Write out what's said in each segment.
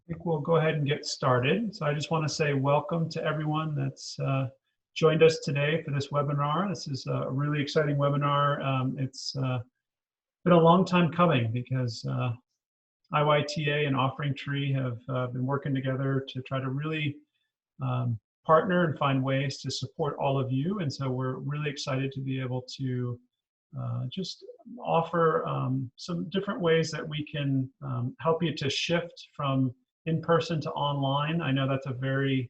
think we'll go ahead and get started. So I just want to say welcome to everyone that's joined us today for this webinar. This is a really exciting webinar. It's been a long time coming because IYTA and OfferingTree have been working together to try to really partner and find ways to support all of you. And so we're really excited to be able to just offer some different ways that we can help you to shift from in-person to online. I know that's a very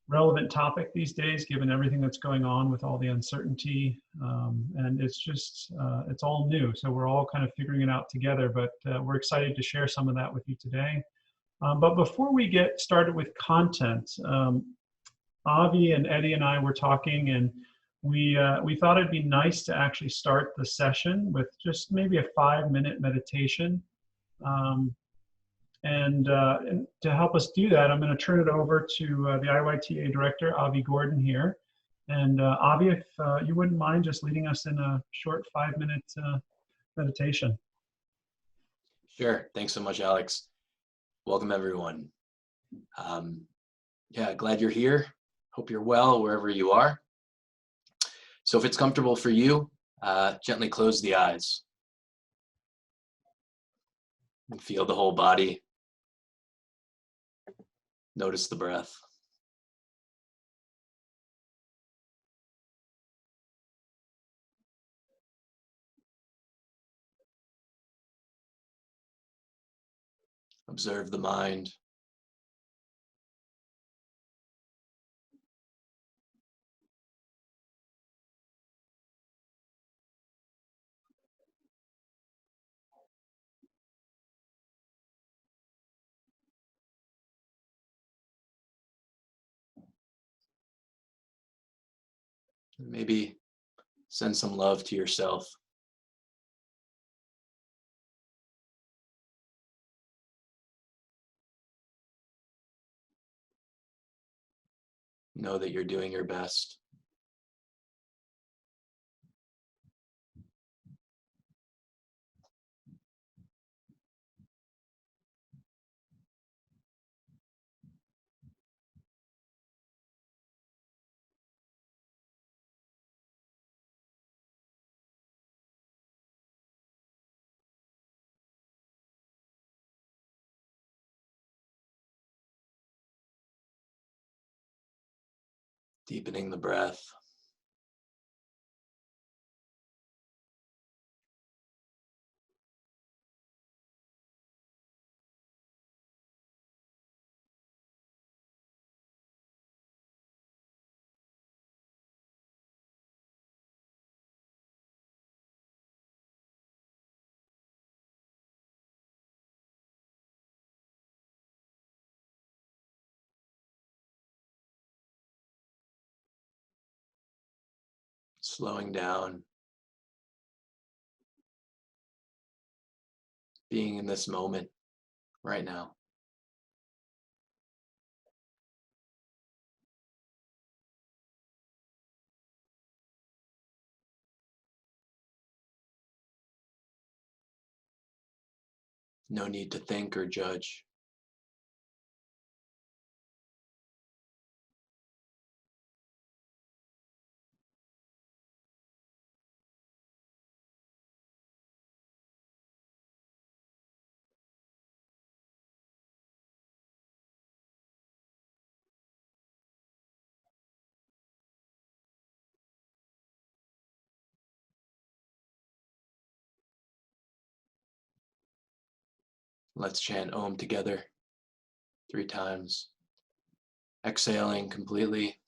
relevant topic these days, given everything that's going on with all the uncertainty. And it's just, it's all new. So we're all kind of figuring it out together, but we're excited to share some of that with you today. But before we get started with content, Avi and Eddie and I were talking, and we thought it'd be nice to actually start the session with just maybe a 5-minute meditation. And to help us do that, I'm going to turn it over to the IYTA director, Avi Gordon here. And Avi, if you wouldn't mind just leading us in a short 5-minute meditation. Sure. Thanks so much, Alex. Welcome, everyone. Yeah, glad you're here. Hope you're well wherever you are. So if it's comfortable for you, gently close the eyes and feel the whole body. Notice the breath. Observe the mind. Maybe send some love to yourself. Know that you're doing your best. Deepening the breath. Slowing down. Being in this moment right now. No need to think or judge. Let's chant Om together 3 times. Exhaling completely.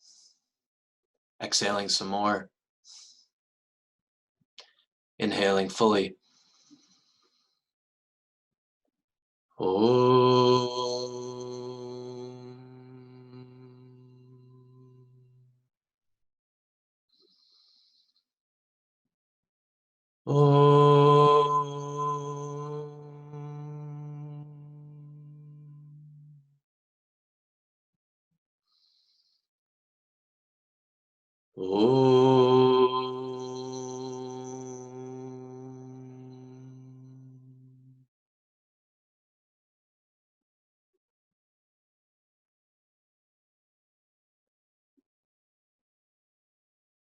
Exhaling some more. Inhaling fully. Om.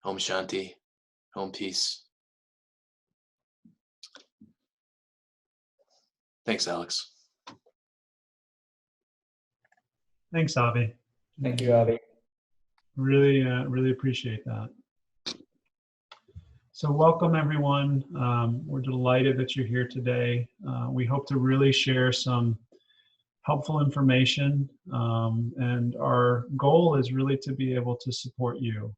Om Shanti. Om Peace. Thanks, Alex. Thanks, Avi. Thank you, Avi. Really appreciate that. So welcome, everyone. We're delighted that you're here today. We hope to really share some helpful information, and our goal is really to be able to support you.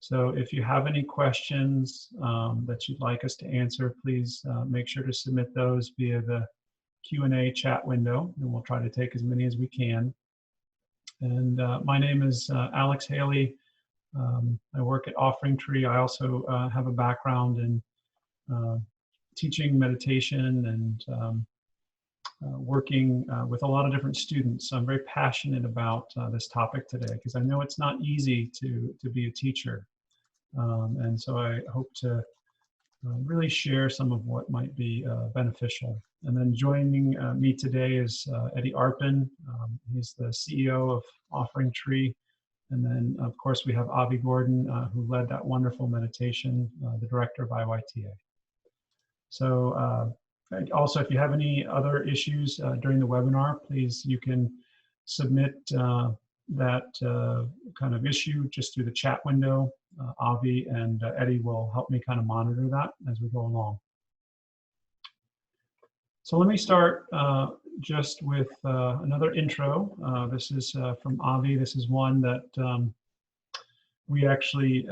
So if you have any questions that you'd like us to answer, please make sure to submit those via the Q&A chat window, and we'll try to take as many as we can. And my name is Alex Haley. I work at OfferingTree. I also have a background in teaching meditation and working with a lot of different students. So I'm very passionate about this topic today because I know it's not easy to be a teacher. And so I hope to really share some of what might be beneficial. And then joining me today is Eddie Arpin. He's the CEO of OfferingTree. And then, of course, we have Avi Gordon, who led that wonderful meditation, the director of IYTA. So also, if you have any other issues during the webinar, please, you can submit that kind of issue just through the chat window. Avi and Eddie will help me kind of monitor that as we go along. So let me start just with another intro. This is from Avi. This is one that we actually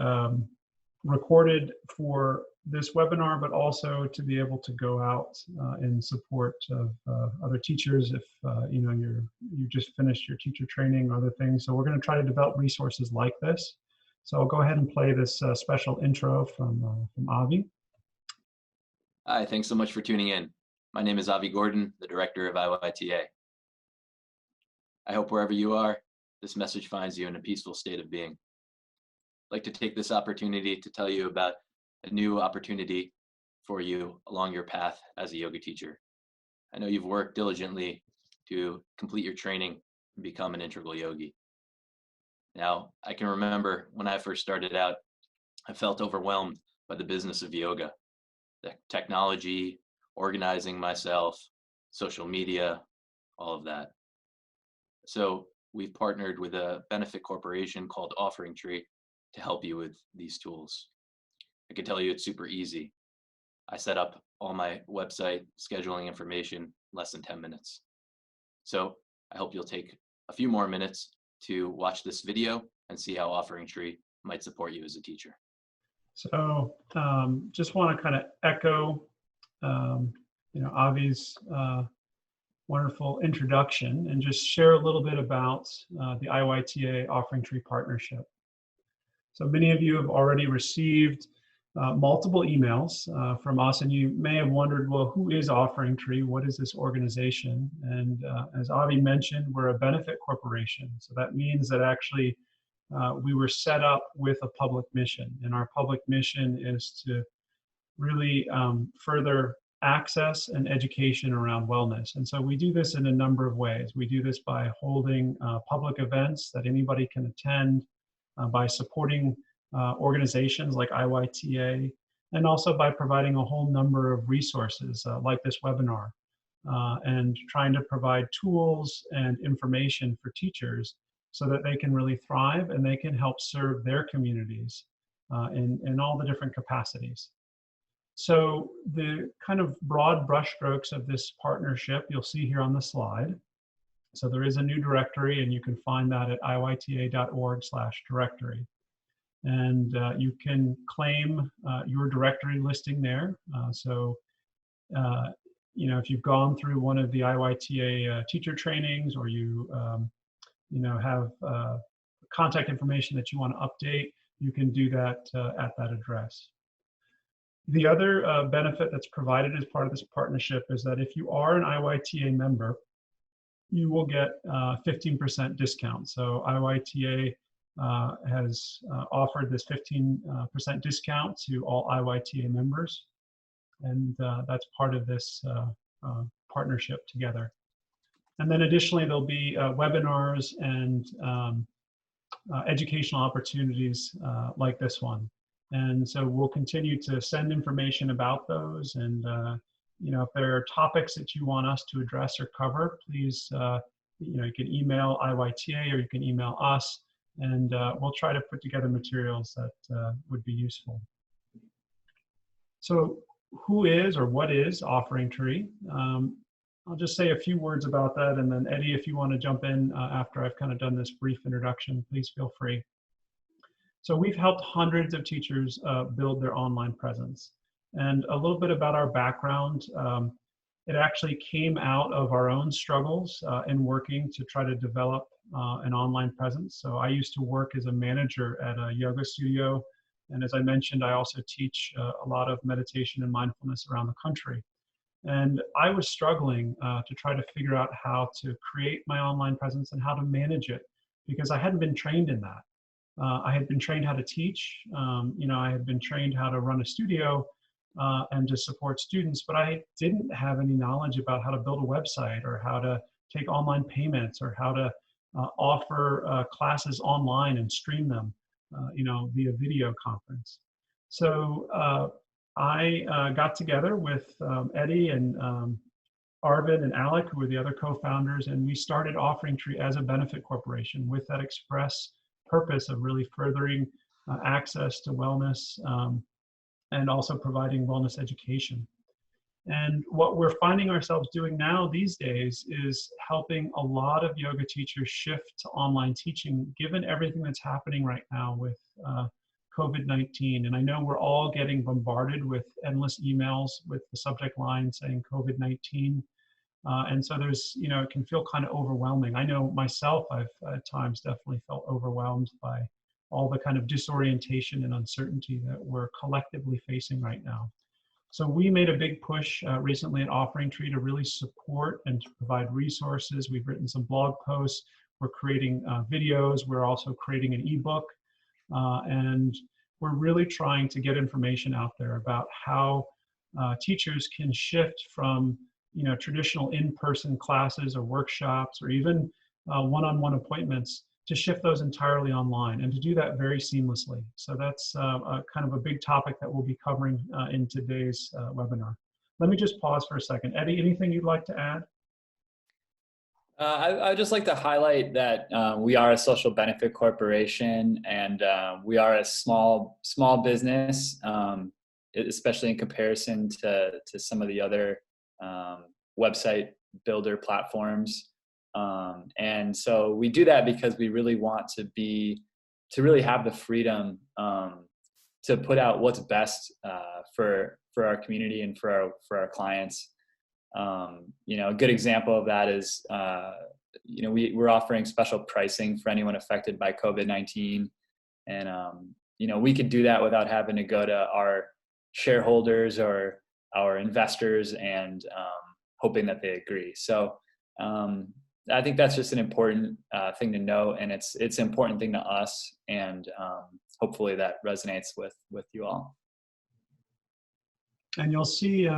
recorded for this webinar, but also to be able to go out in support of other teachers if you know you just finished your teacher training or other things. So we're going to try to develop resources like this. So I'll go ahead and play this special intro from Avi. Hi, thanks so much for tuning in. My name is Avi Gordon, the director of IYTA. I hope wherever you are, this message finds you in a peaceful state of being. I'd like to take this opportunity to tell you about a new opportunity for you along your path as a yoga teacher. I know you've worked diligently to complete your training and become an integral yogi. Now, I can remember when I first started out, I felt overwhelmed by the business of yoga, the technology, organizing myself, social media, all of that. So we've partnered with a benefit corporation called OfferingTree to help you with these tools. I can tell you it's super easy. I set up all my website scheduling information in less than 10 minutes. So I hope you'll take a few more minutes to watch this video and see how OfferingTree might support you as a teacher. So just want to kind of echo you know, Avi's wonderful introduction and just share a little bit about the IYTA OfferingTree partnership. So many of you have already received multiple emails from us, and you may have wondered, well, who is OfferingTree? What is this organization? And as Avi mentioned, we're a benefit corporation. So that means that actually we were set up with a public mission, and our public mission is to really further access and education around wellness. And so we do this in a number of ways. We do this by holding public events that anybody can attend, by supporting organizations like IYTA, and also by providing a whole number of resources like this webinar, and trying to provide tools and information for teachers so that they can really thrive and they can help serve their communities in all the different capacities. So the kind of broad brushstrokes of this partnership you'll see here on the slide. So there is a new directory, and you can find that at iyta.org/directory. And you can claim your directory listing there. You know, if you've gone through one of the IYTA teacher trainings, or you know, have contact information that you want to update, you can do that at that address. The other benefit that's provided as part of this partnership is that if you are an IYTA member, you will get 15% discount. So IYTA has offered this 15% discount to all IYTA members, and that's part of this partnership together. And then additionally, there'll be webinars and educational opportunities like this one. And so we'll continue to send information about those. And, if there are topics that you want us to address or cover, please, you can email IYTA or you can email us, and we'll try to put together materials that would be useful. So who is or what is OfferingTree? I'll just say a few words about that, and then Eddie, if you want to jump in after I've kind of done this brief introduction, please feel free. So we've helped hundreds of teachers build their online presence. And a little bit about our background. It actually came out of our own struggles in working to try to develop an online presence. So I used to work as a manager at a yoga studio. And as I mentioned, I also teach a lot of meditation and mindfulness around the country. And I was struggling to try to figure out how to create my online presence and how to manage it, because I hadn't been trained in that. I had been trained how to teach. I had been trained how to run a studio and to support students, but I didn't have any knowledge about how to build a website or how to take online payments or how to offer classes online and stream them, via video conference. So I got together with Eddie and Arvid and Alec, who were the other co-founders, and we started OfferingTree as a benefit corporation with that express purpose of really furthering access to wellness and also providing wellness education. And what we're finding ourselves doing now these days is helping a lot of yoga teachers shift to online teaching, given everything that's happening right now with COVID-19. And I know we're all getting bombarded with endless emails with the subject line saying COVID-19. And so there's, it can feel kind of overwhelming. I know myself, I've at times definitely felt overwhelmed by all the kind of disorientation and uncertainty that we're collectively facing right now. So we made a big push recently at OfferingTree to really support and to provide resources. We've written some blog posts. We're creating videos. We're also creating an ebook. And we're really trying to get information out there about how teachers can shift from traditional in-person classes or workshops or even one-on-one appointments to shift those entirely online and to do that very seamlessly. So that's kind of a big topic that we'll be covering in today's webinar. Let me just pause for a second. Eddie, anything you'd like to add? I would just like to highlight that we are a social benefit corporation, and we are a small business, especially in comparison to some of the other website builder platforms. And so we do that because we really want to really have the freedom to put out what's best for our community and for our clients. A good example of that is, we're offering special pricing for anyone affected by COVID-19. And, we could do that without having to go to our shareholders or our investors and hoping that they agree. So I think that's just an important thing to know, and it's an important thing to us, and hopefully that resonates with you all. And you'll see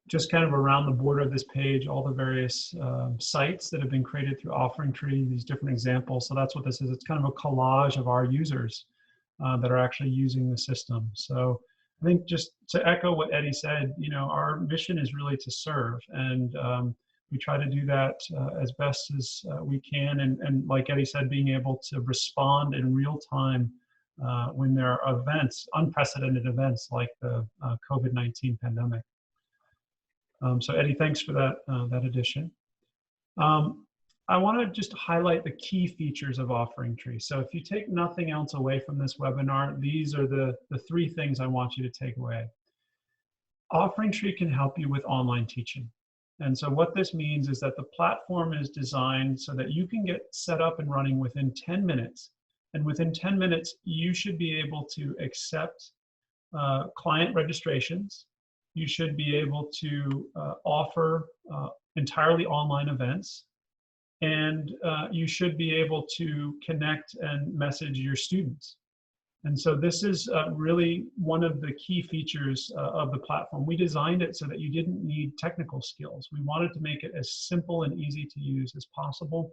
just kind of around the border of this page, all the various sites that have been created through OfferingTree, these different examples. So that's what this is. It's kind of a collage of our users that are actually using the system. So I think just to echo what Eddie said, our mission is really to serve, and we try to do that as best as we can. And like Eddie said, being able to respond in real time when there are events, unprecedented events like the COVID-19 pandemic. So Eddie, thanks for that addition. I want to just highlight the key features of OfferingTree. So if you take nothing else away from this webinar, these are the three things I want you to take away. OfferingTree can help you with online teaching. And so what this means is that the platform is designed so that you can get set up and running within 10 minutes. And within 10 minutes, you should be able to accept client registrations. You should be able to offer entirely online events. And you should be able to connect and message your students. And so this is really one of the key features of the platform. We designed it so that you didn't need technical skills. We wanted to make it as simple and easy to use as possible.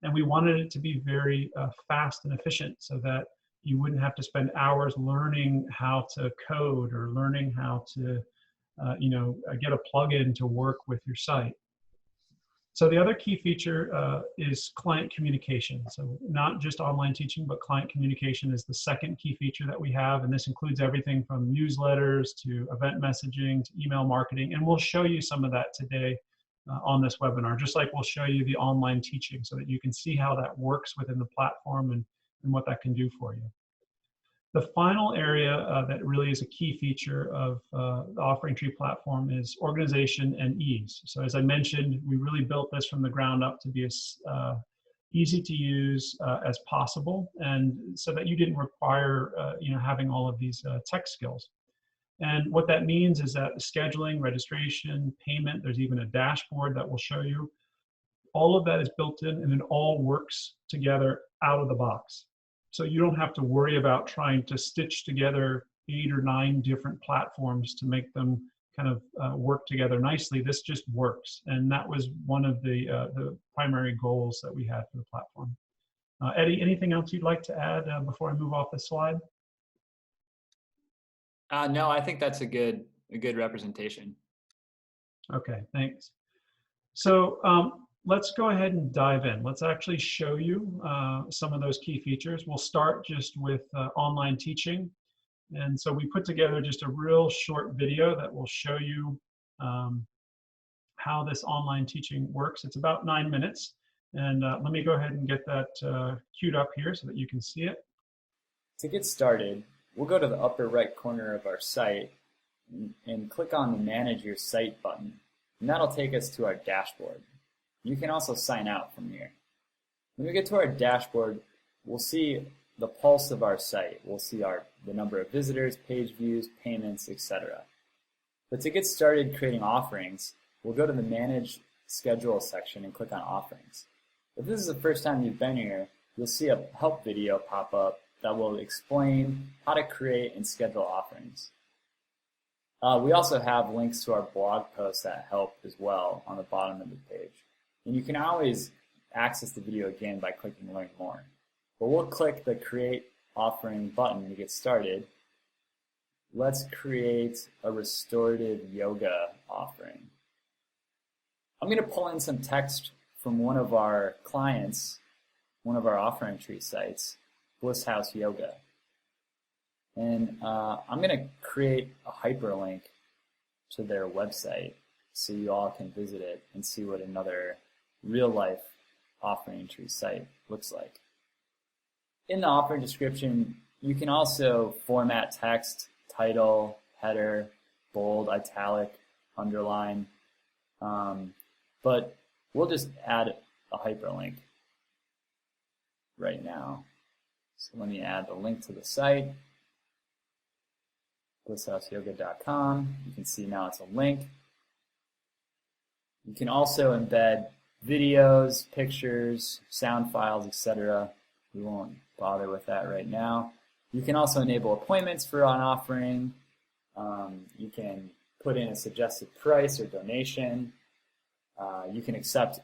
And we wanted it to be very fast and efficient so that you wouldn't have to spend hours learning how to code or learning how to get a plugin to work with your site. So the other key feature is client communication. So not just online teaching, but client communication is the second key feature that we have. And this includes everything from newsletters to event messaging to email marketing. And we'll show you some of that today on this webinar, just like we'll show you the online teaching so that you can see how that works within the platform and what that can do for you. The final area that really is a key feature of the OfferingTree platform is organization and ease. So as I mentioned, we really built this from the ground up to be as easy to use as possible, and so that you didn't require having all of these tech skills. And what that means is that scheduling, registration, payment, there's even a dashboard that will show you. All of that is built in, and it all works together out of the box. So you don't have to worry about trying to stitch together 8 or 9 different platforms to make them kind of work together nicely. This just works. And that was one of the primary goals that we had for the platform. Eddie, anything else you'd like to add before I move off this slide? No, I think that's a good representation. Okay, thanks. So let's go ahead and dive in. Let's actually show you some of those key features. We'll start just with online teaching. And so we put together just a real short video that will show you how this online teaching works. It's about 9 minutes. And let me go ahead and get that queued up here so that you can see it. To get started, we'll go to the upper right corner of our site and click on the Manage Your Site button. And that'll take us to our dashboard. You can also sign out from here. When we get to our dashboard, we'll see the pulse of our site. We'll see the number of visitors, page views, payments, etc. But to get started creating offerings, we'll go to the Manage Schedule section and click on Offerings. If this is the first time you've been here, you'll see a help video pop up that will explain how to create and schedule offerings. We also have links to our blog posts that help as well on the bottom of the page. And you can always access the video again by clicking Learn More. But we'll click the Create Offering button to get started. Let's create a restorative yoga offering. I'm going to pull in some text from one of our clients, one of our OfferingTree sites, Bliss House Yoga. And I'm going to create a hyperlink to their website so you all can visit it and see what another real-life OfferingTree site looks like. In the offering description, you can also format text, title, header, bold, italic, underline, but we'll just add a hyperlink right now. So let me add the link to the site, blisshouseyoga.com. You can see now it's a link. You can also embed videos, pictures, sound files, etc. We won't bother with that right now. You can also enable appointments for an offering. You can put in a suggested price or donation. You can accept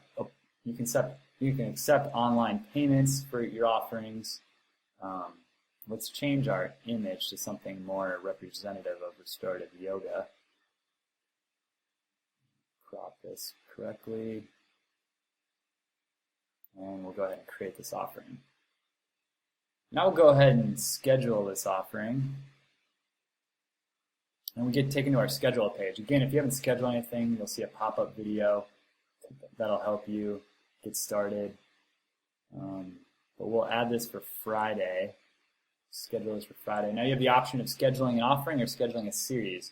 online payments for your offerings. Let's change our image to something more representative of restorative yoga. Crop this correctly. And we'll go ahead and create this offering. Now we'll go ahead and schedule this offering. And we get taken to our schedule page. Again, if you haven't scheduled anything, you'll see a pop-up video that'll help you get started. But we'll add this for Friday. Schedule this for Friday. Now you have the option of scheduling an offering or scheduling a series.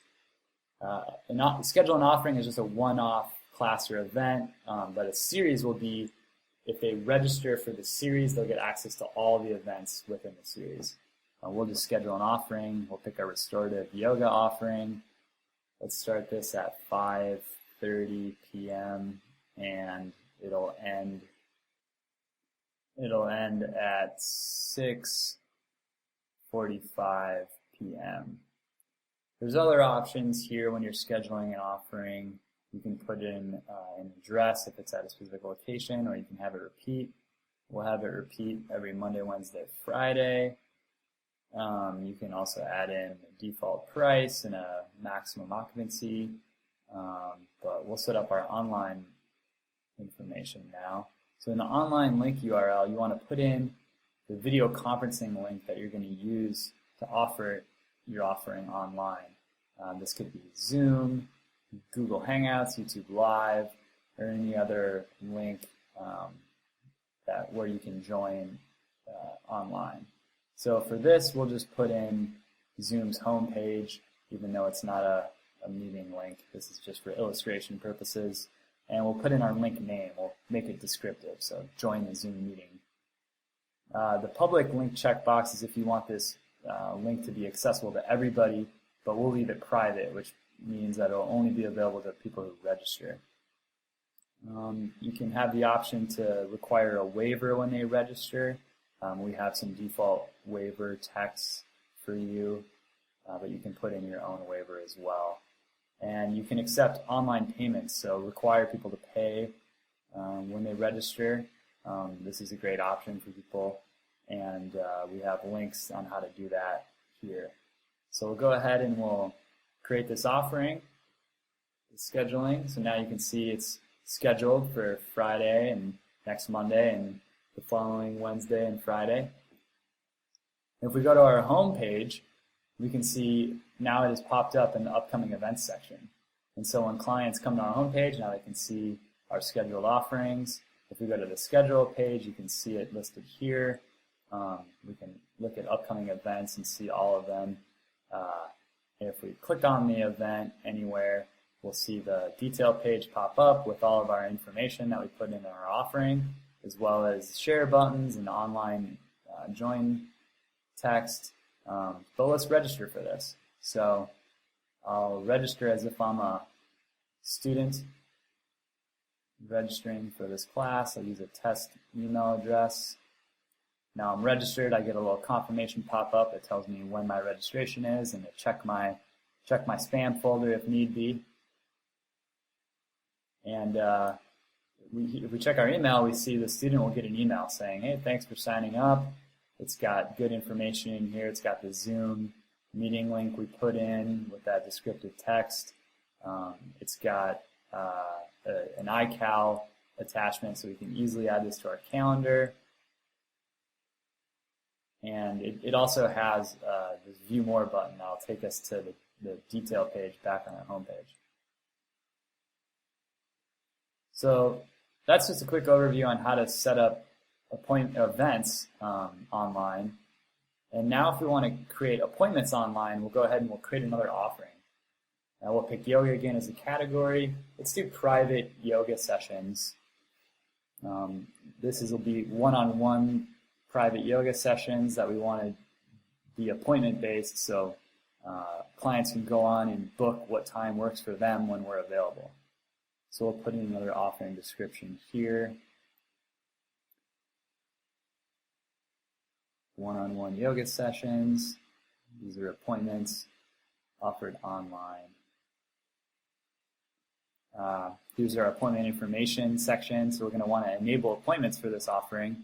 Schedule an offering is just a one-off class or event, but a series will be, if they register for the series, they'll get access to all the events within the series. We'll just schedule an offering. We'll pick our restorative yoga offering. Let's start this at 5:30 p.m. and it'll end at 6:45 p.m. There's other options here when you're scheduling an offering. You can put in an address if it's at a specific location, or you can have it repeat. We'll have it repeat every Monday, Wednesday, Friday. You can also add in a default price and a maximum occupancy, but we'll set up our online information now. So in the online link URL, you want to put in the video conferencing link that you're going to use to offer your offering online. This could be Zoom, Google Hangouts, YouTube Live, or any other link where you can join online. So for this, we'll just put in Zoom's homepage, even though it's not a meeting link. This is just for illustration purposes. And we'll put in our link name. We'll make it descriptive, so join the Zoom meeting. The public link checkbox is if you want this link to be accessible to everybody, but we'll leave it private, which means that it'll only be available to people who register. You can have the option to require a waiver when they register. We have some default waiver texts for you, but you can put in your own waiver as well. And you can accept online payments, so require people to pay when they register. This is a great option for people, and we have links on how to do that here. So we'll go ahead and we'll create this offering, the scheduling. So now you can see it's scheduled for Friday and next Monday and the following Wednesday and Friday. If we go to our home page, we can see now it has popped up in the upcoming events section. And so when clients come to our home page, now they can see our scheduled offerings. If we go to the schedule page, you can see it listed here. We can look at upcoming events and see all of them. If we click on the event anywhere, we'll see the detail page pop up with all of our information that we put in our offering, as well as share buttons and online join text. But let's register for this. So I'll register as if I'm a student registering for this class. I'll use a test email address. Now I'm registered. I get a little confirmation pop up. It tells me when my registration is, and to check my spam folder if need be. And if we check our email, we see the student will get an email saying, hey, thanks for signing up. It's got good information in here. It's got the Zoom meeting link we put in with that descriptive text. It's got an iCal attachment, so we can easily add this to our calendar. And it also has this View More button that'll take us to the detail page back on our homepage. So that's just a quick overview on how to set up events online. And now if we want to create appointments online, we'll go ahead and we'll create another offering. Now we'll pick yoga again as a category. Let's do private yoga sessions. Will be one-on-one private yoga sessions that we want to be appointment-based, so clients can go on and book what time works for them when we're available. So we'll put in another offering description here. One-on-one yoga sessions. These are appointments offered online. Here's our appointment information section. So we're going to want to enable appointments for this offering.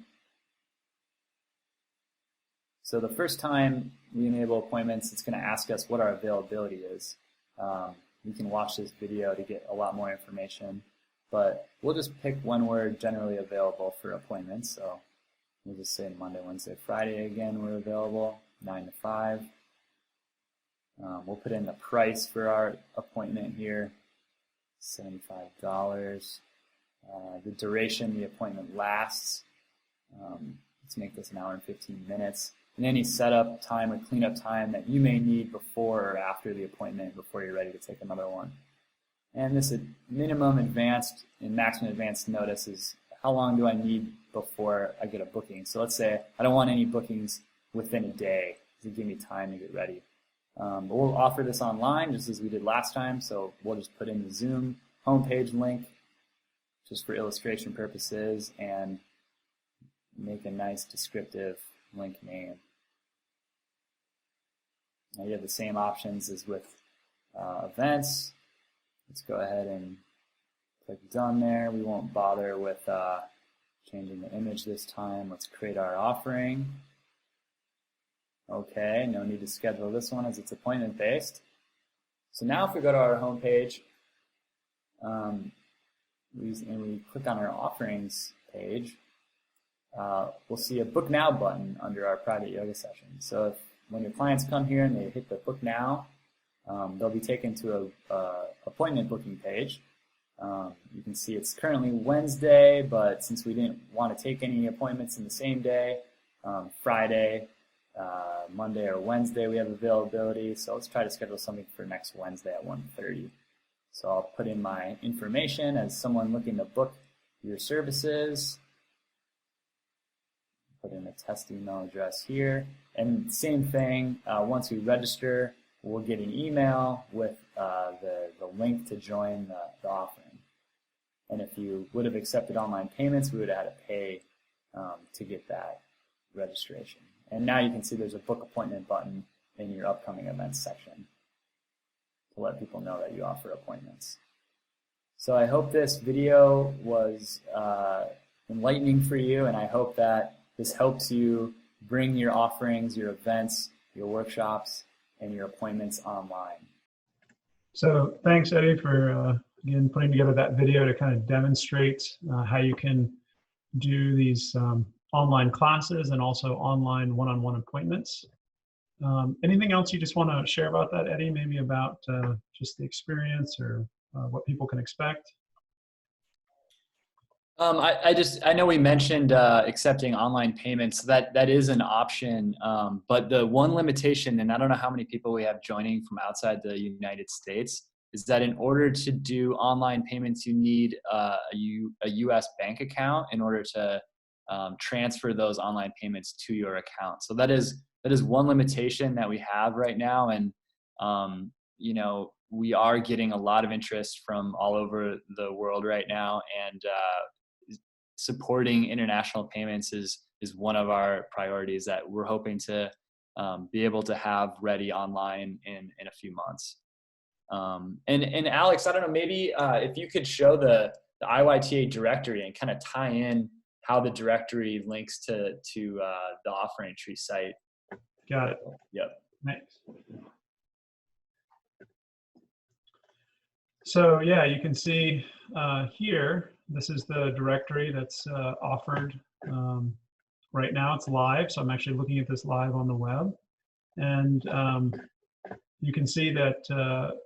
So the first time we enable appointments, it's going to ask us what our availability is. You can watch this video to get a lot more information, but we'll just pick when we're generally available for appointments. So we'll just say Monday, Wednesday, Friday again we're available, 9 to 5. We'll put in the price for our appointment here, $75. The duration the appointment lasts, let's make this an hour and 15 minutes. And any setup time or cleanup time that you may need before or after the appointment, before you're ready to take another one. And this minimum advanced and maximum advanced notice is how long do I need before I get a booking. So let's say I don't want any bookings within a day to give me time to get ready. But we'll offer this online just as we did last time. So we'll just put in the Zoom homepage link just for illustration purposes and make a nice descriptive link name. Now you have the same options as with events. Let's go ahead and click done there. We won't bother with changing the image this time. Let's create our offering. Okay, no need to schedule this one as it's appointment-based. So now if we go to our homepage, and we click on our offerings page, we'll see a Book Now button under our private yoga session. So when your clients come here and they hit the Book Now, they'll be taken to a appointment booking page. You can see it's currently Wednesday, but since we didn't want to take any appointments in the same day, Friday, Monday, or Wednesday we have availability. So let's try to schedule something for next Wednesday at 1:30. So I'll put in my information as someone looking to book your services. Put in a test email address here. And same thing, once we register, we'll get an email with the link to join the offering. And if you would have accepted online payments, we would have had to pay to get that registration. And now you can see there's a book appointment button in your upcoming events section to let people know that you offer appointments. So I hope this video was enlightening for you, and I hope that this helps you bring your offerings, your events, your workshops, and your appointments online. So thanks, Eddie, for again putting together that video to kind of demonstrate how you can do these online classes and also online one-on-one appointments. Anything else you just want to share about that, Eddie? Maybe about just the experience or what people can expect? I know we mentioned accepting online payments. That is an option, but the one limitation, and I don't know how many people we have joining from outside the United States, is that in order to do online payments, you need a U.S. bank account in order to transfer those online payments to your account. So that is one limitation that we have right now, and you know, we are getting a lot of interest from all over the world right now, and supporting international payments is one of our priorities that we're hoping to be able to have ready online in a few months. And Alex, I don't know, maybe if you could show the IYTA directory and kind of tie in how the directory links to the OfferingTree site. Got it. Yep. Thanks. So yeah, you can see here, this is the directory that's offered right now. It's live, so I'm actually looking at this live on the web. And you can see that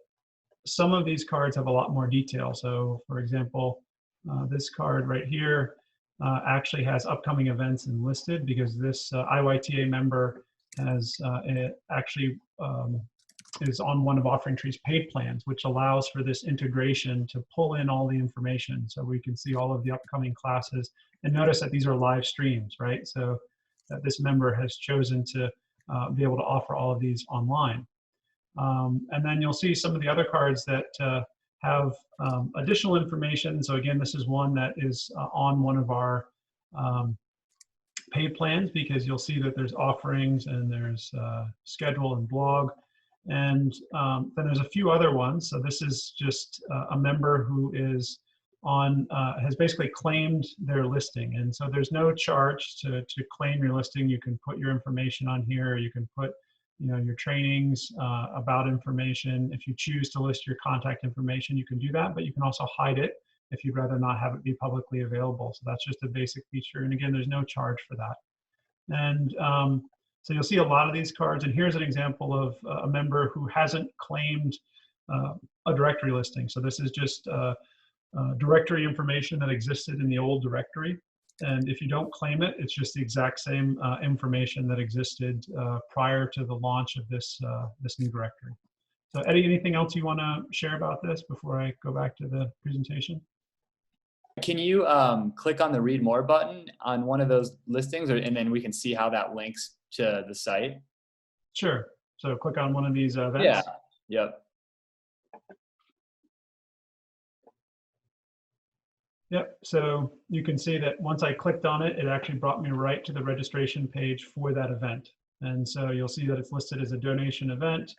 some of these cards have a lot more detail. So for example, this card right here actually has upcoming events enlisted because this IYTA member has actually is on one of OfferingTree's paid plans, which allows for this integration to pull in all the information. So we can see all of the upcoming classes, and notice that these are live streams, right? So that this member has chosen to be able to offer all of these online. And then you'll see some of the other cards that have additional information. So again, this is one that is on one of our paid plans, because you'll see that there's offerings and there's schedule and blog. And then there's a few other ones. So this is just a member who is on, has basically claimed their listing. And so there's no charge to claim your listing. You can put your information on here. You can put, you know, your trainings, about information. If you choose to list your contact information, you can do that, but you can also hide it if you'd rather not have it be publicly available. So that's just a basic feature. And again, there's no charge for that. And so you'll see a lot of these cards, and here's an example of a member who hasn't claimed a directory listing. So this is just directory information that existed in the old directory. And if you don't claim it, it's just the exact same information that existed prior to the launch of this, this new directory. So Eddie, anything else you want to share about this before I go back to the presentation? Can you click on the read more button on one of those listings, and then we can see how that links to the site? Sure. So click on one of these events. Yeah. Yep. Yep. So you can see that once I clicked on it, it actually brought me right to the registration page for that event. And so you'll see that it's listed as a donation event,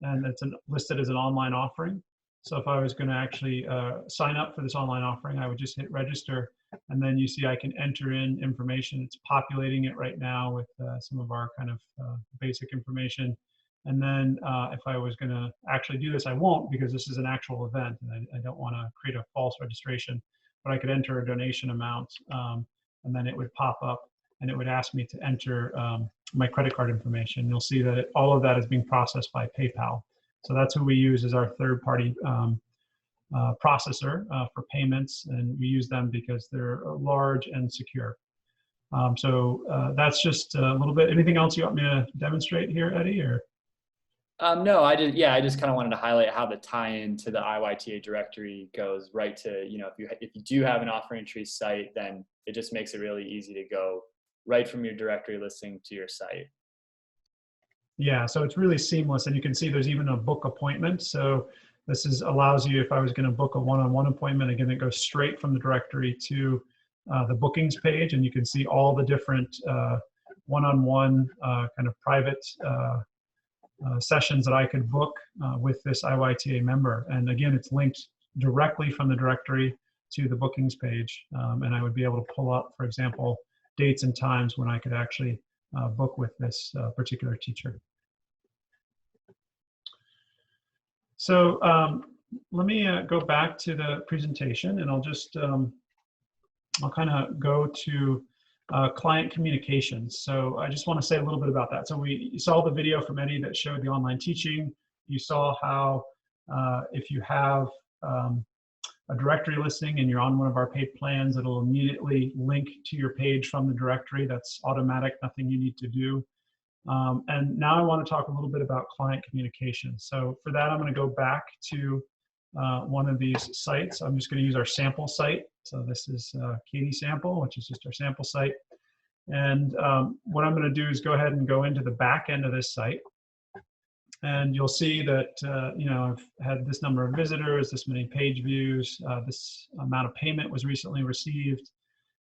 and it's listed as an online offering. So if I was going to actually sign up for this online offering, I would just hit register. And then you see I can enter in information. It's populating it right now with some of our kind of basic information. And then if I was going to actually do this, I won't, because this is an actual event and I don't want to create a false registration. But I could enter a donation amount, and then it would pop up and it would ask me to enter my credit card information. You'll see that all of that is being processed by PayPal. So that's who we use as our third-party processor for payments, and we use them because they're large and secure. So that's just a little bit. Anything else you want me to demonstrate here, Eddie? Or no, I did. Yeah, I just kind of wanted to highlight how the tie-in to the IYTA directory goes right to, if you do have an OfferingTree site, then it just makes it really easy to go right from your directory listing to your site. Yeah, so it's really seamless, and you can see there's even a book appointment. So this allows you, if I was going to book a one-on-one appointment, again, it goes straight from the directory to the bookings page, and you can see all the different one-on-one kind of private sessions that I could book with this IYTA member. And again, it's linked directly from the directory to the bookings page, and I would be able to pull up, for example, dates and times when I could actually book with this particular teacher. So let me go back to the presentation, and I'll just I'll kind of go to client communications. So I just want to say a little bit about that. So you saw the video from Eddie that showed the online teaching. You saw how if you have a directory listing and you're on one of our paid plans, it'll immediately link to your page from the directory. That's automatic, nothing you need to do. And now I want to talk a little bit about client communication. So for that, I'm going to go back to one of these sites. I'm just going to use our sample site. So this is Katie Sample, which is just our sample site. And what I'm going to do is go ahead and go into the back end of this site. And you'll see that, I've had this number of visitors, this many page views, this amount of payment was recently received,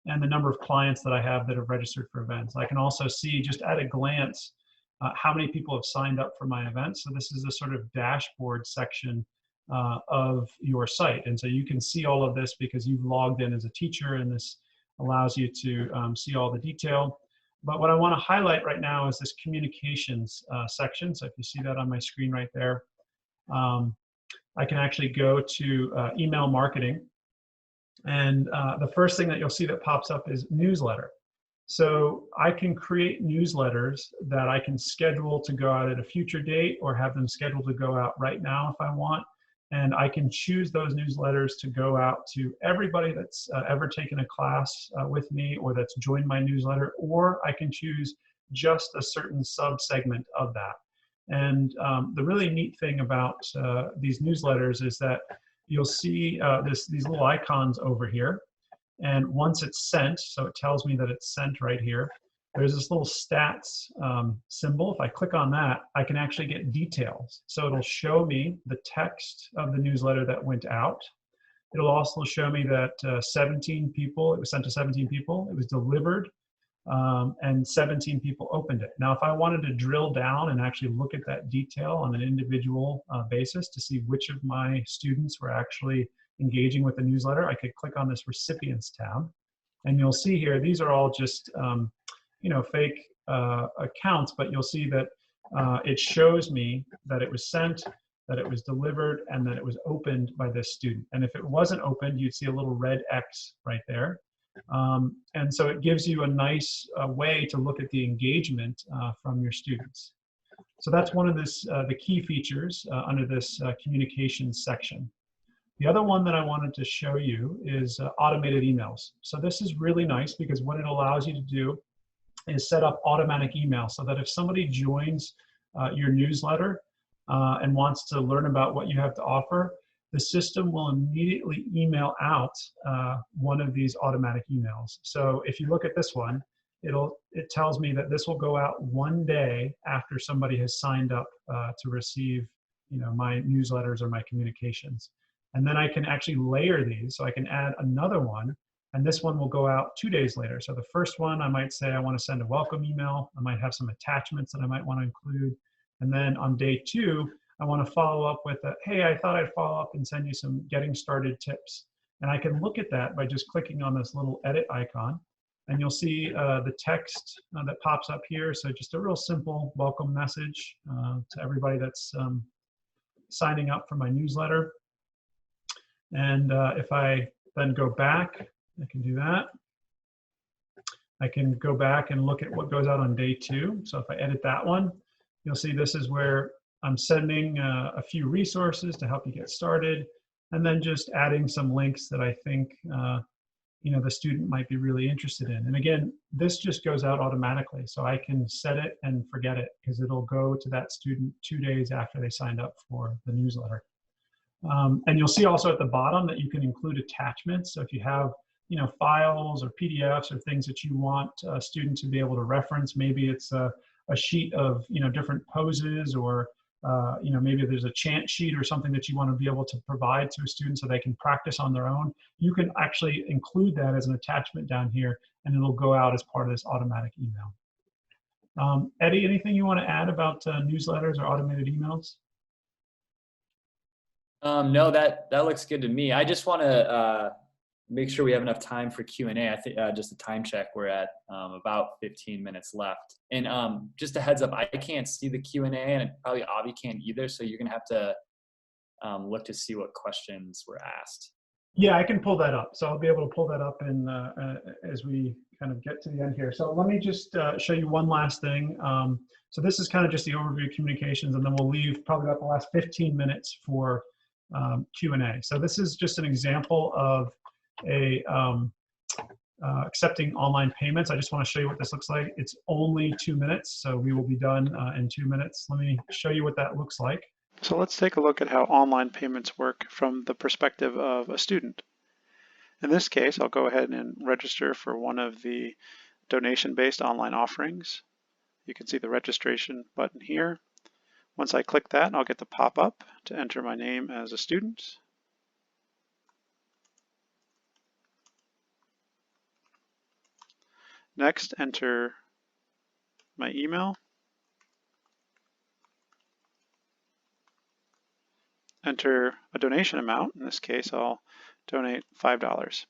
and the number of clients that I have that have registered for events. I can also see just at a glance how many people have signed up for my events. So this is a sort of dashboard section of your site. And so you can see all of this because you've logged in as a teacher, and this allows you to see all the detail. But what I want to highlight right now is this communications section. So if you see that on my screen right there, I can actually go to email marketing. And the first thing that you'll see that pops up is newsletter. So I can create newsletters that I can schedule to go out at a future date, or have them scheduled to go out right now if I want. And I can choose those newsletters to go out to everybody that's ever taken a class with me, or that's joined my newsletter, or I can choose just a certain sub-segment of that. And the really neat thing about these newsletters is that you'll see these little icons over here. And once it's sent, so it tells me that it's sent right here, there's this little stats symbol. If I click on that, I can actually get details. So it'll show me the text of the newsletter that went out. It'll also show me that 17 people, it was sent to 17 people, it was delivered, and 17 people opened it. Now, if I wanted to drill down and actually look at that detail on an individual basis to see which of my students were actually engaging with the newsletter, I could click on this recipients tab. And you'll see here, these are all just fake accounts, but you'll see that it shows me that it was sent, that it was delivered, and that it was opened by this student. And if it wasn't opened, you'd see a little red X right there. And so it gives you a nice way to look at the engagement from your students. So that's one of the key features under this communications section. The other one that I wanted to show you is automated emails. So this is really nice because what it allows you to do is set up automatic email, so that if somebody joins your newsletter and wants to learn about what you have to offer, the system will immediately email out one of these automatic emails. So if you look at this one, it tells me that this will go out 1 day after somebody has signed up to receive my newsletters or my communications. And then I can actually layer these. So I can add another one, and this one will go out 2 days later. So the first one, I might say I want to send a welcome email. I might have some attachments that I might want to include. And then on day 2, I want to follow up with hey, I thought I'd follow up and send you some getting started tips. And I can look at that by just clicking on this little edit icon. And you'll see the text that pops up here. So just a real simple welcome message to everybody that's signing up for my newsletter. And if I then go back, I can do that. I can go back and look at what goes out on day 2. So if I edit that one, you'll see this is where I'm sending a few resources to help you get started, and then just adding some links that I think the student might be really interested in. And again, this just goes out automatically, so I can set it and forget it because it'll go to that student 2 days after they signed up for the newsletter. And you'll see also at the bottom that you can include attachments. So if you have files or PDFs or things that you want a student to be able to reference, maybe it's a sheet of different poses, or maybe there's a chant sheet or something that you want to be able to provide to a student so they can practice on their own. You can actually include that as an attachment down here, and it'll go out as part of this automatic email. Eddie, anything you want to add about newsletters or automated emails? No, that looks good to me. I just want to make sure we have enough time for Q&A. I think just a time check, we're at about 15 minutes left. And just a heads up, I can't see the Q&A, and probably Avi can't either. So you're gonna have to look to see what questions were asked. Yeah, I can pull that up. So I'll be able to pull that up in, as we kind of get to the end here. So let me just show you one last thing. So this is kind of just the overview of communications, and then we'll leave probably about the last 15 minutes for Q&A. So this is just an example of accepting online payments. I just want to show you what this looks like. It's only 2 minutes, so we will be done in 2 minutes. Let me show you what that looks like. So let's take a look at how online payments work from the perspective of a student. In this case, I'll go ahead and register for one of the donation-based online offerings. You can see the registration button here. Once I click that, I'll get the pop-up to enter my name as a student. Next, enter my email. Enter a donation amount. In this case, I'll donate $5.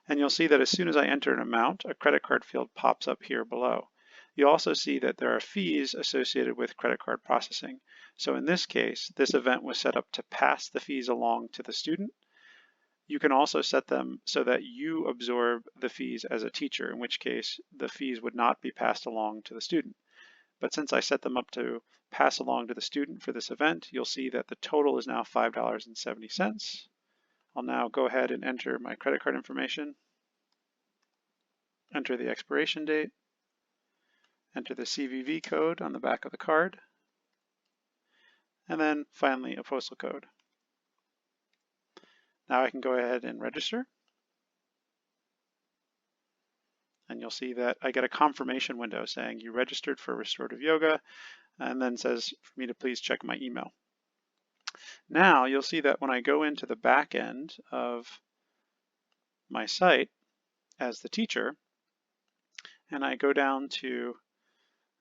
And you'll see that as soon as I enter an amount, a credit card field pops up here below. You also see that there are fees associated with credit card processing. So in this case, this event was set up to pass the fees along to the student. You can also set them so that you absorb the fees as a teacher, in which case the fees would not be passed along to the student. But since I set them up to pass along to the student for this event, you'll see that the total is now $5.70. I'll now go ahead and enter my credit card information, enter the expiration date, enter the CVV code on the back of the card, and then finally a postal code. Now I can go ahead and register. And you'll see that I get a confirmation window saying you registered for restorative yoga, and then says for me to please check my email. Now you'll see that when I go into the back end of my site as the teacher, and I go down to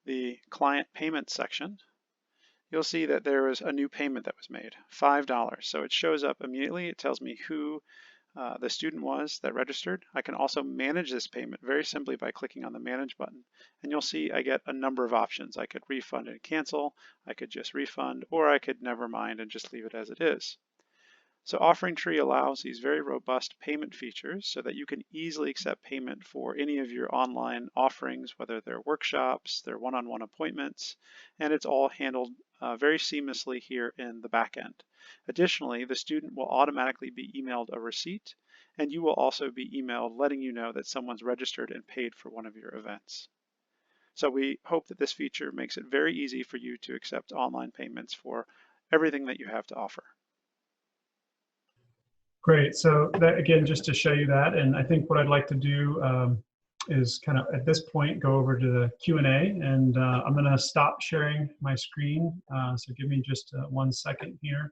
the client payment section, you'll see that there was a new payment that was made, $5. So it shows up immediately. It tells me who the student was that registered. I can also manage this payment very simply by clicking on the Manage button. And you'll see I get a number of options. I could refund and cancel, I could just refund, or I could never mind and just leave it as it is. So OfferingTree allows these very robust payment features so that you can easily accept payment for any of your online offerings, whether they're workshops, they're one-on-one appointments, and it's all handled very seamlessly here in the back end. Additionally, the student will automatically be emailed a receipt, and you will also be emailed letting you know that someone's registered and paid for one of your events. So we hope that this feature makes it very easy for you to accept online payments for everything that you have to offer. Great. So that, again, just to show you that, and I think what I'd like to do is kind of at this point go over to the Q&A, and I'm going to stop sharing my screen. So give me just 1 second here.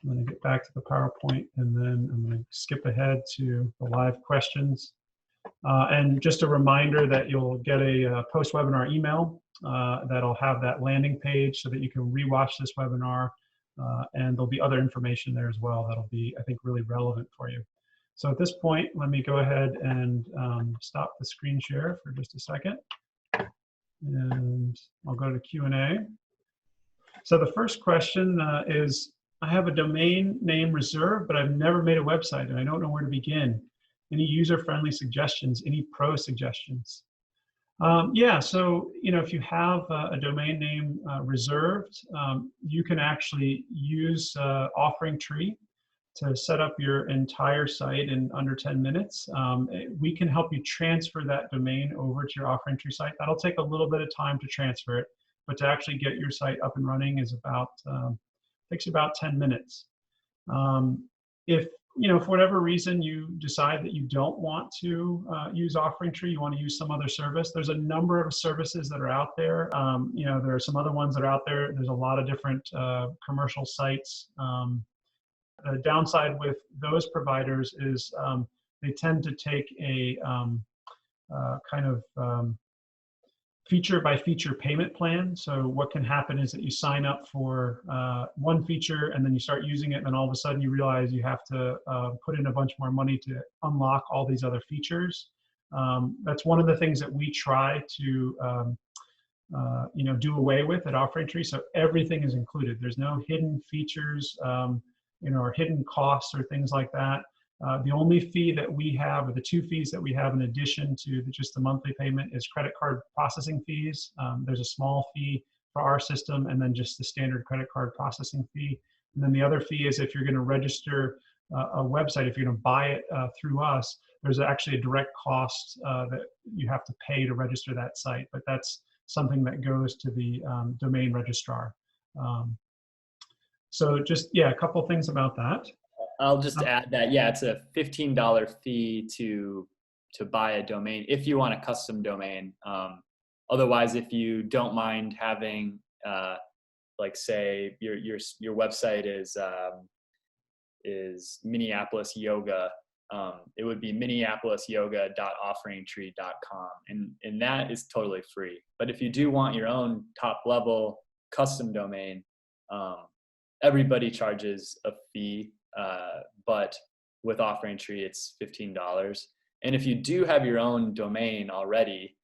I'm going to get back to the PowerPoint, and then I'm going to skip ahead to the live questions. And just a reminder that you'll get a post-webinar email that'll have that landing page so that you can rewatch this webinar. And there'll be other information there as well that'll be, I think, really relevant for you. So at this point, let me go ahead and stop the screen share for just a second. And I'll go to Q&A. So the first question is, I have a domain name reserved, but I've never made a website and I don't know where to begin. Any user-friendly suggestions, any pro suggestions? Yeah, so if you have a domain name reserved, you can actually use OfferingTree to set up your entire site in under 10 minutes. We can help you transfer that domain over to your OfferingTree site. That'll take a little bit of time to transfer it, but to actually get your site up and running is takes about 10 minutes. If for whatever reason you decide that you don't want to use OfferingTree, you want to use some other service, there's a number of services that are out there. There are some other ones that are out there. There's a lot of different commercial sites. The downside with those providers is they tend to take a kind of feature by feature payment plan. So what can happen is that you sign up for one feature and then you start using it, and then all of a sudden you realize you have to put in a bunch more money to unlock all these other features. That's one of the things that we try to do away with at OfferingTree. So everything is included. There's no hidden features, or hidden costs or things like that. The only fee that we have, or the two fees that we have in addition to just the monthly payment, is credit card processing fees. There's a small fee for our system, and then just the standard credit card processing fee. And then the other fee is if you're going to register a website, if you're going to buy it through us, there's actually a direct cost that you have to pay to register that site, but that's something that goes to the domain registrar. So just, yeah, a couple things about that. I'll just add that, yeah, it's a $15 fee to buy a domain if you want a custom domain. Otherwise, if you don't mind having, like, say your website is Minneapolis Yoga, it would be minneapolisyoga.offeringtree.com, and that is totally free. But if you do want your own top level custom domain, everybody charges a fee, but with OfferingTree, it's $15. And if you do have your own domain already,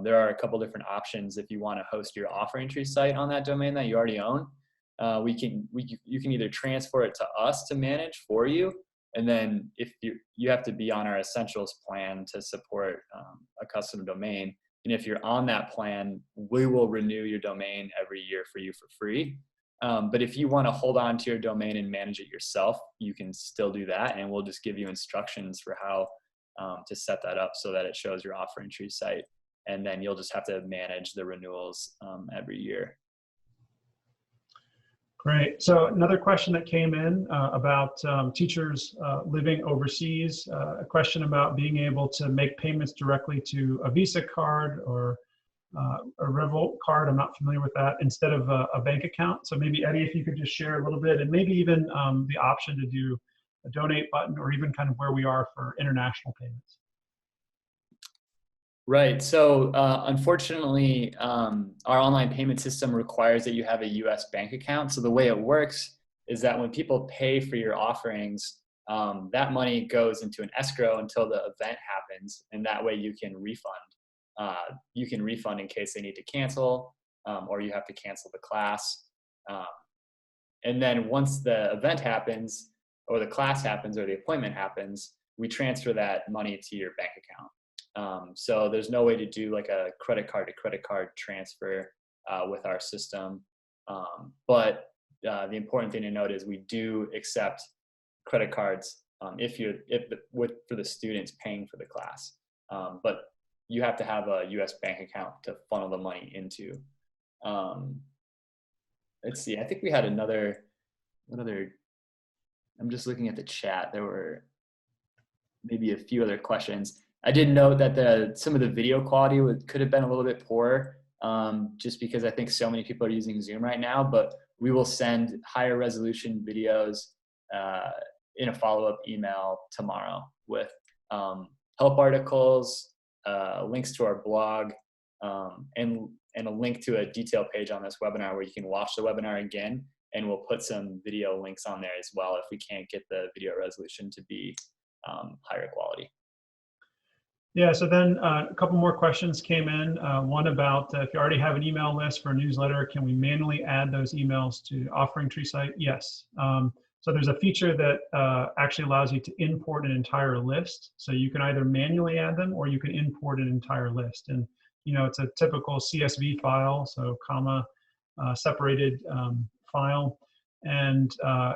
there are a couple different options. If you want to host your OfferingTree site on that domain that you already own, you can either transfer it to us to manage for you, and then if you have to be on our Essentials plan to support a custom domain. And if you're on that plan, we will renew your domain every year for you for free. But if you want to hold on to your domain and manage it yourself, you can still do that, and we'll just give you instructions for how to set that up so that it shows your OfferingTree site, and then you'll just have to manage the renewals every year. Great. So another question that came in about teachers living overseas, a question about being able to make payments directly to a Visa card or a Revolt card. I'm not familiar with that, instead of a bank account. So maybe Eddie, if you could just share a little bit, and maybe even the option to do a donate button, or even kind of where we are for international payments. Right. So unfortunately, our online payment system requires that you have a US bank account. So the way it works is that when people pay for your offerings, that money goes into an escrow until the event happens, and that way you can refund. You can refund in case they need to cancel, or you have to cancel the class. And then once the event happens, or the class happens, or the appointment happens, we transfer that money to your bank account. So there's no way to do like a credit card to credit card transfer with our system. But the important thing to note is we do accept credit cards for the students paying for the class. But you have to have a US bank account to funnel the money into. Let's see, I think we had I'm just looking at the chat. There were maybe a few other questions. I did note that some of the video quality could have been a little bit poorer, just because I think so many people are using Zoom right now, but we will send higher resolution videos in a follow-up email tomorrow with help articles, links to our blog, and a link to a detail page on this webinar where you can watch the webinar again, and we'll put some video links on there as well if we can't get the video resolution to be higher quality. Yeah, so then a couple more questions came in. One about if you already have an email list for a newsletter, can we manually add those emails to OfferingTree site? Yes. So there's a feature that actually allows you to import an entire list. So you can either manually add them or you can import an entire list. And it's a typical CSV file, so comma separated file, and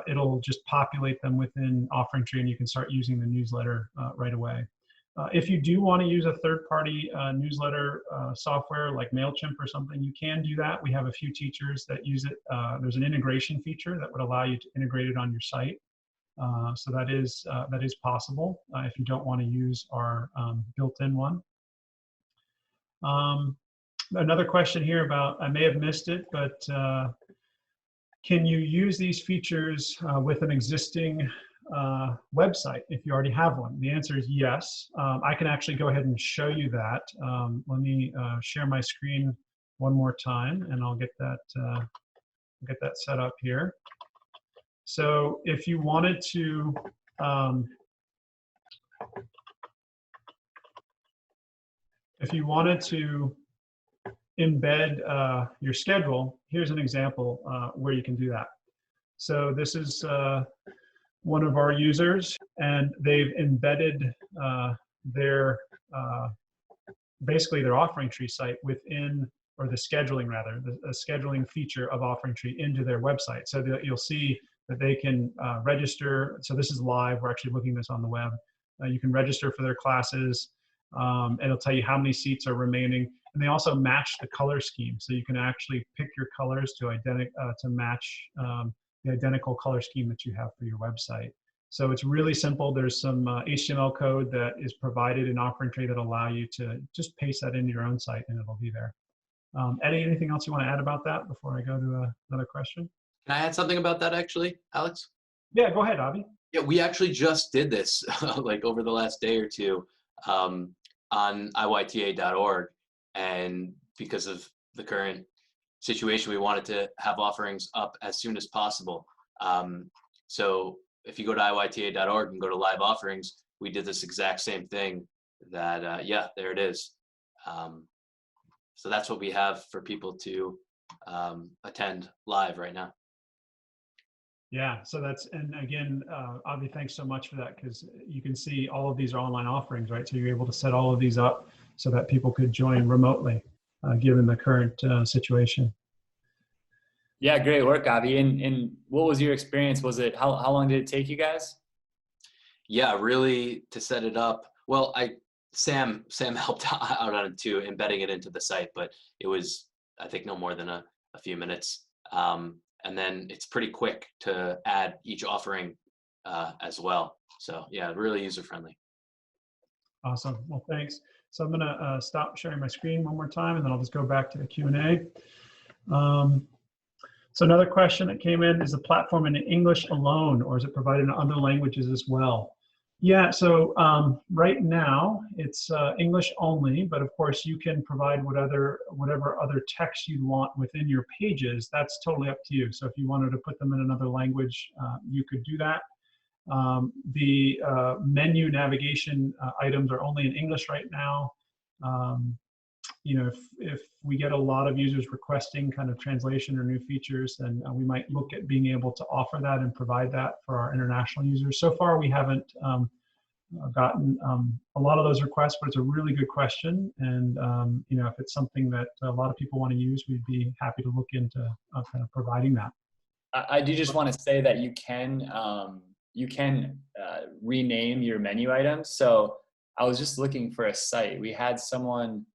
it'll just populate them within OfferingTree, and you can start using the newsletter right away. If you do want to use a third-party newsletter software like MailChimp or something, you can do that. We have a few teachers that use it. There's an integration feature that would allow you to integrate it on your site. So that is possible if you don't want to use our built-in one. Another question here about, I may have missed it, but can you use these features with an existing website if you already have one? The answer is yes. I can actually go ahead and show you that. Let me share my screen one more time, and I'll get that set up here. So if you wanted to embed your schedule, here's an example where you can do that. So this is one of our users, and they've embedded basically their OfferingTree site within, or the scheduling rather, the scheduling feature of OfferingTree into their website. So you'll see that they can register. So this is live. We're actually looking at this on the web. You can register for their classes. And it'll tell you how many seats are remaining. And they also match the color scheme. So you can actually pick your colors to match the identical color scheme that you have for your website. So it's really simple. There's some HTML code that is provided in OfferingTree that allow you to just paste that into your own site and it'll be there. Eddie, anything else you want to add about that before I go to another question? Can I add something about that actually, Alex? Yeah, go ahead, Avi. Yeah, we actually just did this like over the last day or two on IYTA.org. And because of the current situation, we wanted to have offerings up as soon as possible. So if you go to IYTA.org and go to live offerings, we did this exact same thing that, yeah, there it is. So that's what we have for people to attend live right now. Yeah, so that's, and again, Avi, thanks so much for that, because you can see all of these are online offerings, right? So you're able to set all of these up so that people could join remotely, given the current situation. Yeah, great work, Avi. And what was your experience? Was it, how long did it take you guys? Yeah, really to set it up. Well, Sam helped out on it too, embedding it into the site, but it was, I think, no more than a few minutes. And then it's pretty quick to add each offering as well. So yeah, really user-friendly. Awesome. Well, thanks. So I'm going to stop sharing my screen one more time, and then I'll just go back to the Q&A. So another question that came in, is the platform in English alone, or is it provided in other languages as well? Yeah, so right now it's English only, but of course you can provide whatever other text you want within your pages. That's totally up to you. So if you wanted to put them in another language, you could do that. The menu navigation items are only in English right now. You know, if we get a lot of users requesting kind of translation or new features, then we might look at being able to offer that and provide that for our international users. So far, we haven't gotten a lot of those requests, but it's a really good question. And you know, if it's something that a lot of people want to use, we'd be happy to look into kind of providing that. I do just want to say that you can rename your menu items. So I was just looking for a site. We had someone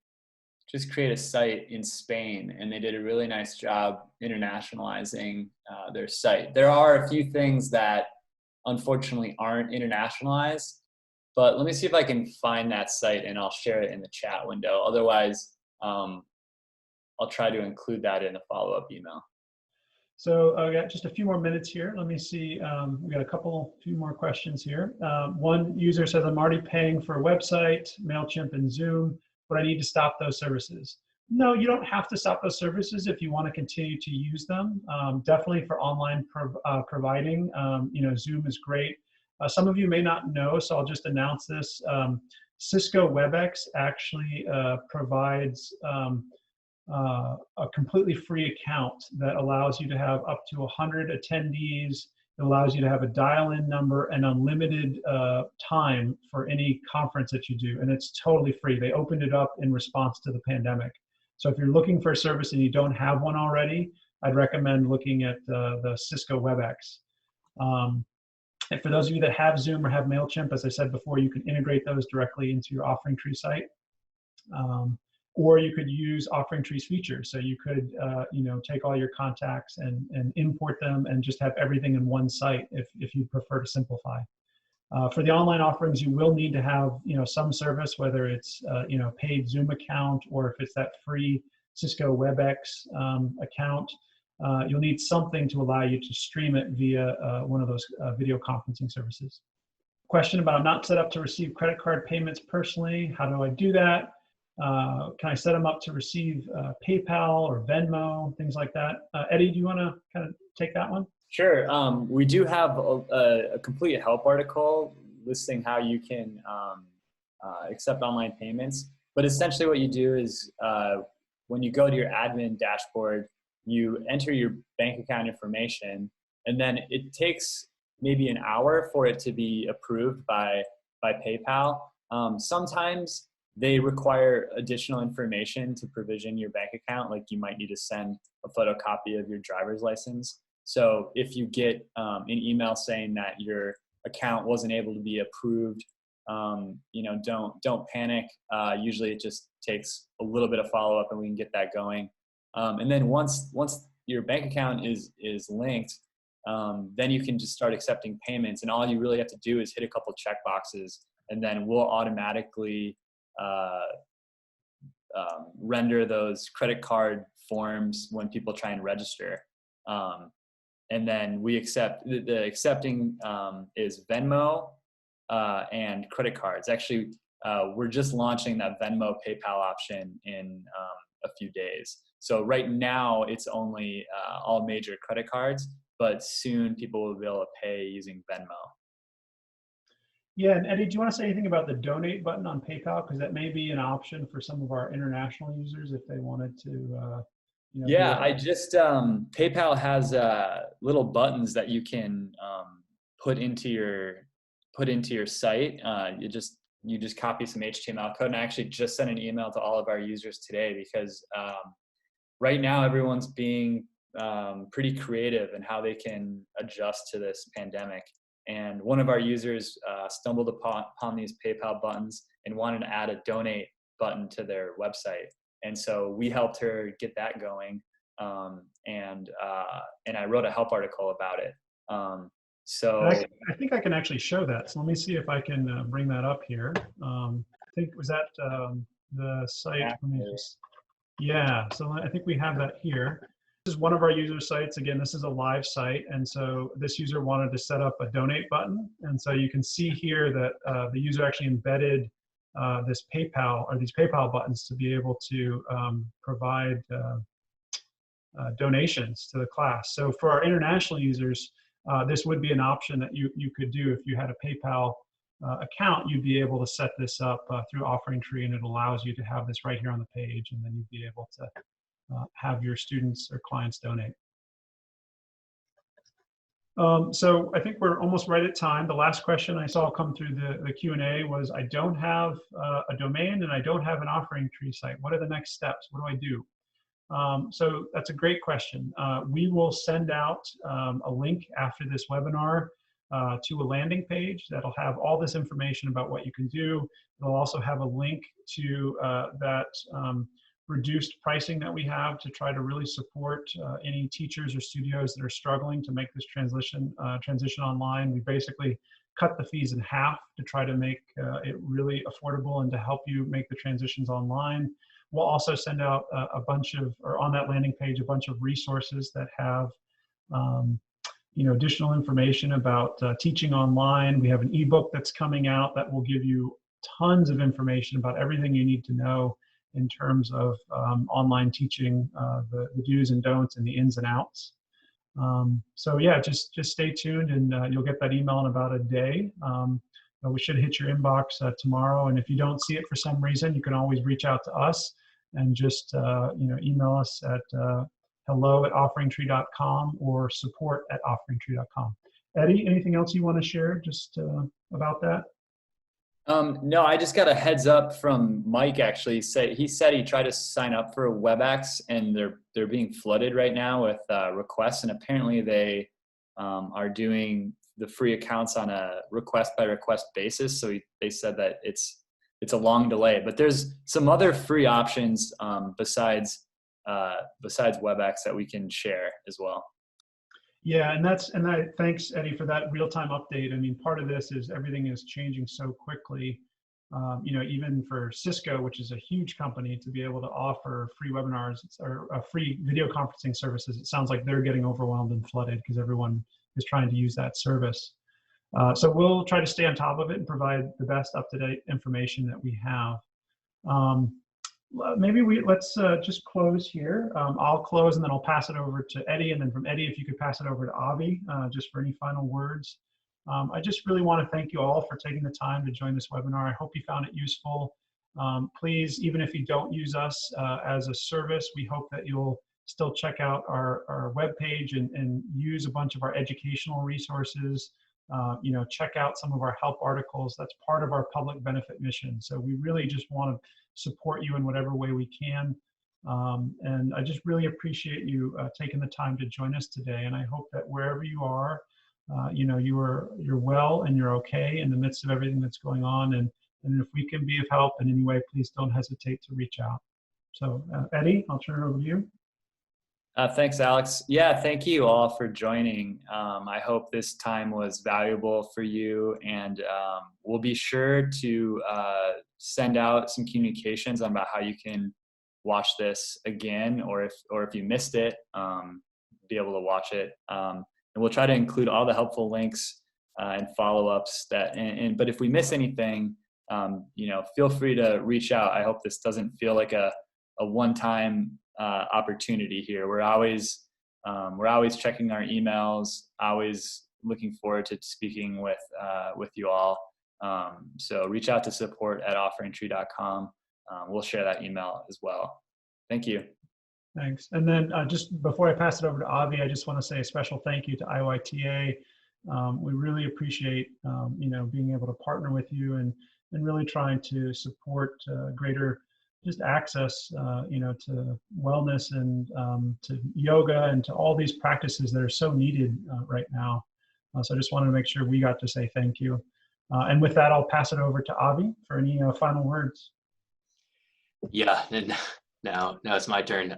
just create a site in Spain, and they did a really nice job internationalizing their site. There are a few things that unfortunately aren't internationalized, but let me see if I can find that site and I'll share it in the chat window. Otherwise, I'll try to include that in a follow-up email. So I got just a few more minutes here. Let me see. We got a few more questions here. One user says, I'm already paying for a website, MailChimp and Zoom, but I need to stop those services. No, you don't have to stop those services if you want to continue to use them. Definitely for online providing, you know, Zoom is great. Some of you may not know, so I'll just announce this. Cisco WebEx actually provides a completely free account that allows you to have up to 100 attendees. It allows you to have a dial-in number and unlimited time for any conference that you do, and it's totally free. They opened it up in response to the pandemic. So if you're looking for a service and you don't have one already, I'd recommend looking at the Cisco WebEx. And for those of you that have Zoom or have MailChimp, as I said before, you can integrate those directly into your OfferingTree site. Or you could use OfferingTree's features. So you could, take all your contacts and import them and just have everything in one site if you prefer to simplify. For the online offerings, you will need to have, some service, whether it's, paid Zoom account or if it's that free Cisco WebEx account. You'll need something to allow you to stream it via one of those video conferencing services. Question about not set up to receive credit card payments personally. How do I do that? Can I set them up to receive PayPal or Venmo, things like that? Eddie, do you want to kind of take that one? Sure. We do have a complete help article listing how you can accept online payments. But essentially what you do is when you go to your admin dashboard, you enter your bank account information, and then it takes maybe an hour for it to be approved by PayPal. Sometimes they require additional information to provision your bank account, like you might need to send a photocopy of your driver's license. So if you get an email saying that your account wasn't able to be approved, don't panic. Usually it just takes a little bit of follow-up and we can get that going. And then once your bank account is linked, then you can just start accepting payments, and all you really have to do is hit a couple check boxes, and then we'll automatically render those credit card forms when people try and register. And then we accept, the accepting is Venmo and credit cards. Actually, we're just launching that Venmo PayPal option in a few days. So right now it's only all major credit cards, but soon people will be able to pay using Venmo. Yeah, and Eddie, do you want to say anything about the donate button on PayPal? Because that may be an option for some of our international users if they wanted to. Yeah, I just PayPal has little buttons that you can put into your site. You just copy some HTML code, and I actually just sent an email to all of our users today because right now everyone's being pretty creative in how they can adjust to this pandemic. And one of our users stumbled upon these PayPal buttons and wanted to add a donate button to their website. And so we helped her get that going. And I wrote a help article about it. So I think I can actually show that. So let me see if I can bring that up here. I think, was that the site? Yeah, so I think we have that here. This is one of our user sites. Again, this is a live site. And so this user wanted to set up a donate button. And so you can see here that the user actually embedded these PayPal buttons to be able to provide donations to the class. So for our international users, this would be an option that you could do if you had a PayPal account. You'd be able to set this up through OfferingTree, and it allows you to have this right here on the page, and then you'd be able to have your students or clients donate. So I think we're almost right at time. The last question I saw come through the Q&A was, I don't have a domain and I don't have an OfferingTree site. What are the next steps? What do I do? So that's a great question. We will send out a link after this webinar to a landing page that'll have all this information about what you can do. It'll also have a link to that reduced pricing that we have to try to really support any teachers or studios that are struggling to make this transition online. We basically cut the fees in half to try to make it really affordable and to help you make the transitions online. We'll also send out a bunch of, or on that landing page, a bunch of resources that have additional information about teaching online. We have an ebook that's coming out that will give you tons of information about everything you need to know in terms of online teaching, the do's and don'ts and the ins and outs. So yeah, just stay tuned, and you'll get that email in about a day. We should hit your inbox tomorrow, and if you don't see it for some reason, you can always reach out to us and just email us at hello@offeringtree.com or support@offeringtree.com. Eddie, anything else you want to share just about that? No, I just got a heads up from Mike. Actually, he said he tried to sign up for WebEx, and they're being flooded right now with requests, and apparently they are doing the free accounts on a request by request basis. So they said that it's a long delay, but there's some other free options besides WebEx that we can share as well. Yeah, thanks, Eddie, for that real-time update. I mean, part of this is everything is changing so quickly. Even for Cisco, which is a huge company, to be able to offer free webinars or free video conferencing services, it sounds like they're getting overwhelmed and flooded because everyone is trying to use that service. So we'll try to stay on top of it and provide the best up-to-date information that we have. Maybe let's just close here. I'll close, and then I'll pass it over to Eddie, and then from Eddie, if you could pass it over to Avi, just for any final words. I just really want to thank you all for taking the time to join this webinar. I hope you found it useful. Please, even if you don't use us as a service, we hope that you'll still check out our webpage and use a bunch of our educational resources. Check out some of our help articles. That's part of our public benefit mission. So we really just want to support you in whatever way we can. And I just really appreciate you taking the time to join us today. And I hope that wherever you are, you're well and you're okay in the midst of everything that's going on. And if we can be of help in any way, please don't hesitate to reach out. So Eddie, I'll turn it over to you. Thanks, Alex. Yeah, thank you all for joining. I hope this time was valuable for you, and we'll be sure to send out some communications about how you can watch this again, or if you missed it, be able to watch it. And we'll try to include all the helpful links and follow-ups but if we miss anything, feel free to reach out. I hope this doesn't feel like a one-time opportunity here. We're always checking our emails, always looking forward to speaking with you all. So reach out to support@offeringtree.com. We'll share that email as well. Thank you. Thanks. And then just before I pass it over to Avi, I just want to say a special thank you to IYTA. We really appreciate being able to partner with you and really trying to support greater just access, to wellness and to yoga and to all these practices that are so needed right now. So I just wanted to make sure we got to say thank you. And with that, I'll pass it over to Avi for any final words. Yeah, and now it's my turn.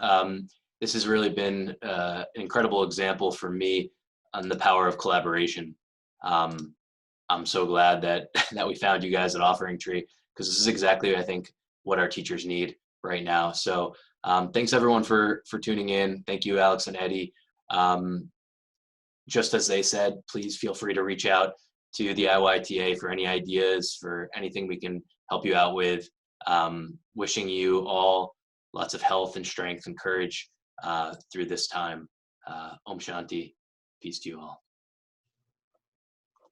This has really been an incredible example for me on the power of collaboration. I'm so glad that we found you guys at OfferingTree, because this is exactly, I think, what our teachers need right now. So thanks everyone for tuning in. Thank you, Alex and Eddie. Just as they said, please feel free to reach out to the IYTA for any ideas, for anything we can help you out with. Wishing you all lots of health and strength and courage through this time. Om Shanti. Peace to you all.